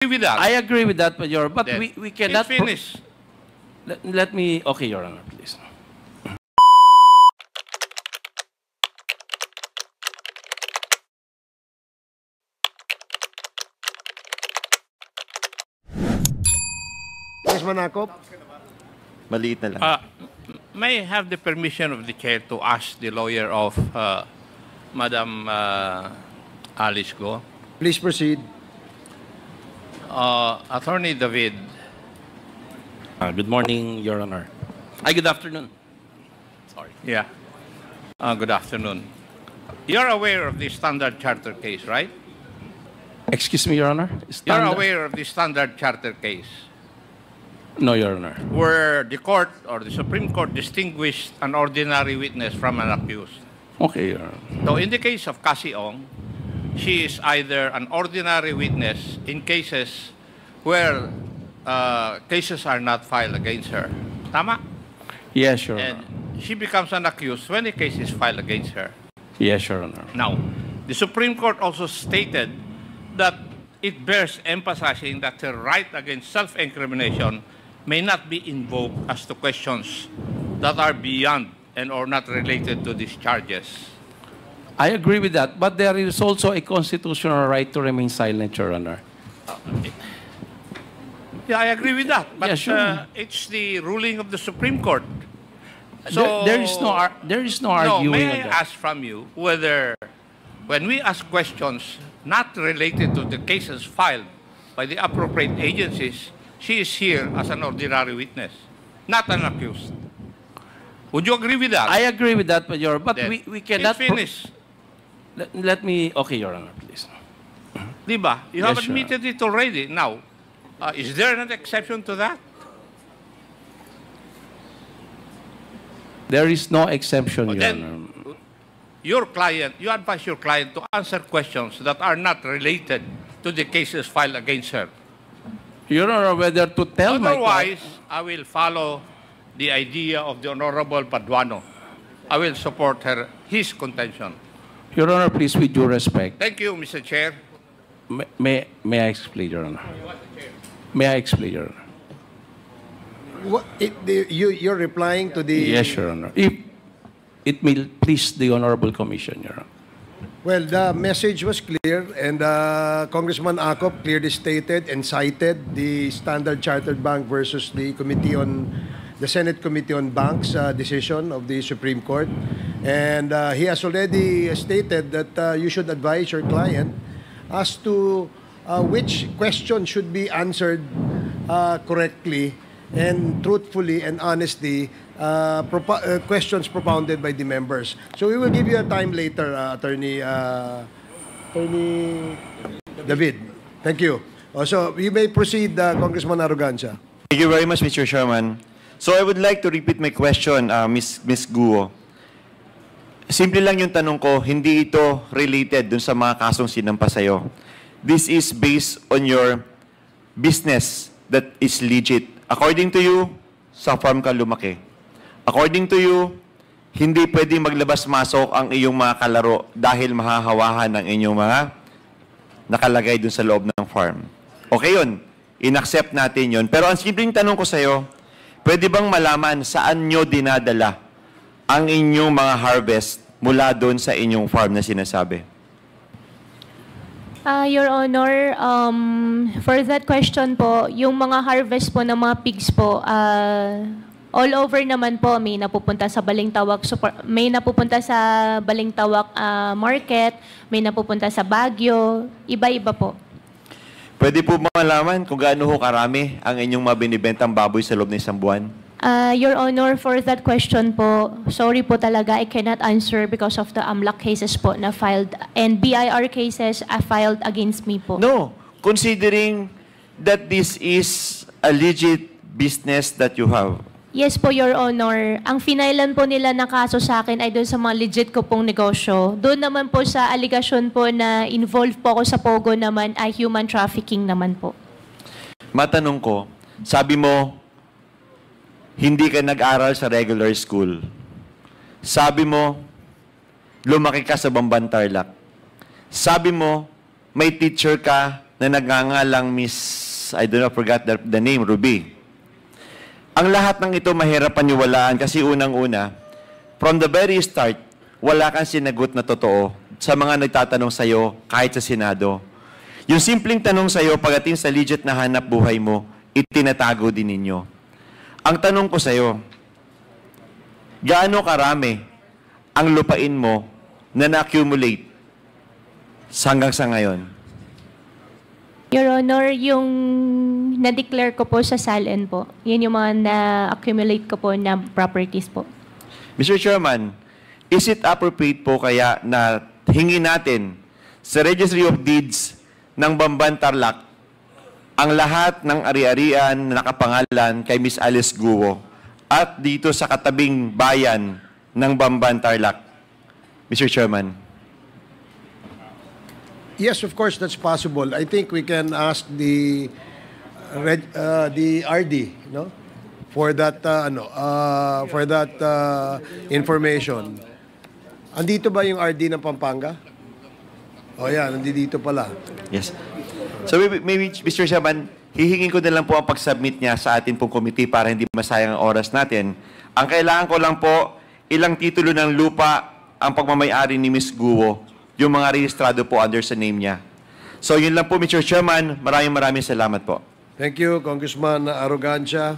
With that. I agree with that, but we cannot finish. Let me. Okay, Your Honor, please. Congressman Akop? Maliit na lang. May I have the permission of the chair to ask the lawyer of Madam Alice Go? Please proceed. Attorney David. Good morning, Your Honor. Good afternoon. Sorry. Yeah. Good afternoon. You're aware of the Standard Charter case, right? Excuse me, Your Honor. You're aware of the Standard Charter case, No, Your Honor. where the court or the Supreme Court distinguished an ordinary witness from an accused. Okay, Your Honor. So in the case of Cassie Ong, she is either an ordinary witness in cases where cases are not filed against her. Tama? Yes, Your And Honor. she becomes an accused when a case is filed against her. Yes, Your Honor. Now, the Supreme Court also stated that it bears emphasizing that her right against self-incrimination may not be invoked as to questions that are beyond and or not related to these charges. I agree with that, but there is also a constitutional right to remain silent, Your Honor. Yeah, I agree with that. But Yeah, sure. it's the ruling of the Supreme Court. So There is no arguing may on I that. ask from you whether, when we ask questions not related to the cases filed by the appropriate agencies, she is here as an ordinary witness, not an accused. Would you agree with that? I agree with that, but Then we cannot. it's finished. Let me. Okay, Your Honor, please. Diba? You Yes, have Your admitted it already. Now, is there an exception to that? There is no exemption, Your Then, Honor. you advise your client to answer questions that are not related to the cases filed against her. Your Honor, whether to tell my Otherwise, I will follow the idea of the Honorable Paduano. I will support his contention. Your Honor, please, with due respect, Thank you, Mr. Chair. may I explain, Your Honor? May I explain, Your Honor? You're replying to the... Yes, Your Honor. If it may please the Honorable Commission, Your Honor. Well, the message was clear, and Congressman Akop clearly stated and cited the Standard Chartered Bank versus the Senate Committee on Banks decision of the Supreme Court. And he has already stated that you should advise your client as to which question should be answered correctly and truthfully and honestly, questions propounded by the members. So we will give you a time later, Attorney David. Thank you. So you may proceed, Congressman Arrogancia. Thank you very much, Mr. Chairman. So I would like to repeat my question, Ms. Guo. Simple lang yung tanong ko, hindi ito related dun sa mga kasong sinampa sa'yo. This is based on your business that is legit. According to you, sa farm ka lumaki. According to you, hindi pwedeng maglabas-masok ang iyong mga kalaro dahil mahahawahan ng inyong mga nakalagay dun sa loob ng farm. Okay yun. In-accept natin yun. Pero ang simpleng tanong ko sa'yo, pwede bang malaman saan nyo dinadala ang inyong mga harvest mula doon sa inyong farm na sinasabi? Your Honor, for that question po, yung mga harvest po ng mga pigs po, all over naman po, may napupunta sa Balintawak, may napupunta sa Balintawak market, may napupunta sa Baguio, iba-iba po. Pwede po malaman kung gaano ho karami ang inyong mga binibentang baboy sa loob ng isang buwan? Your Honor, for that question po, sorry po talaga, I cannot answer because of the AMLAC cases po na filed and BIR cases filed against me po. No. Considering that this is a legit business that you have. Yes po, Your Honor. Ang finailan po nila na kaso sa akin ay doon sa mga legit ko pong negosyo. Doon naman po sa aligasyon po na involved po ako sa Pogo naman ay human trafficking naman po. Matanong ko, sabi mo, hindi ka nag-aral sa regular school. Sabi mo, lumaki ka sa Bamban Tarlac. Sabi mo, may teacher ka na nagngangalang Miss, I don't know, forgot the name, Ruby. Ang lahat ng ito mahirap paniwalaan kasi unang-una, from the very start, wala kang sinagot na totoo sa mga nagtatanong sa'yo kahit sa Senado. Yung simpleng tanong sa'yo pagdating sa legit na hanap buhay mo, itinatago din ninyo. Ang tanong ko sa'yo, gaano karami ang lupain mo na na-accumulate hanggang sa ngayon? Your Honor, yung na-declare ko po sa SALN po, yun yung mga na-accumulate ko po na properties po. Mr. Chairman, is it appropriate po kaya na hingin natin sa Registry of Deeds ng Bamban Tarlac ang lahat ng ari-arian na nakapangalan kay Miss Alice Guo at dito sa katabing bayan ng Bamban Tarlac? Mr. Chairman. Yes, of course, that's possible. I think we can ask the RD, no, for that information. Andito ba yung RD ng Pampanga? Oh, yeah, nandito pala. Yes. So maybe Mr. Chairman, hihingin ko na lang po ang pag-submit niya sa atin pong committee para hindi masayang ang oras natin. Ang kailangan ko lang po, ilang titulo ng lupa ang pagmamayari ni Miss Guo, yung mga rehistrado po under sa name niya. So yun lang po, Mr. Chairman. Maraming salamat po. Thank you, Congressman Arrogancia.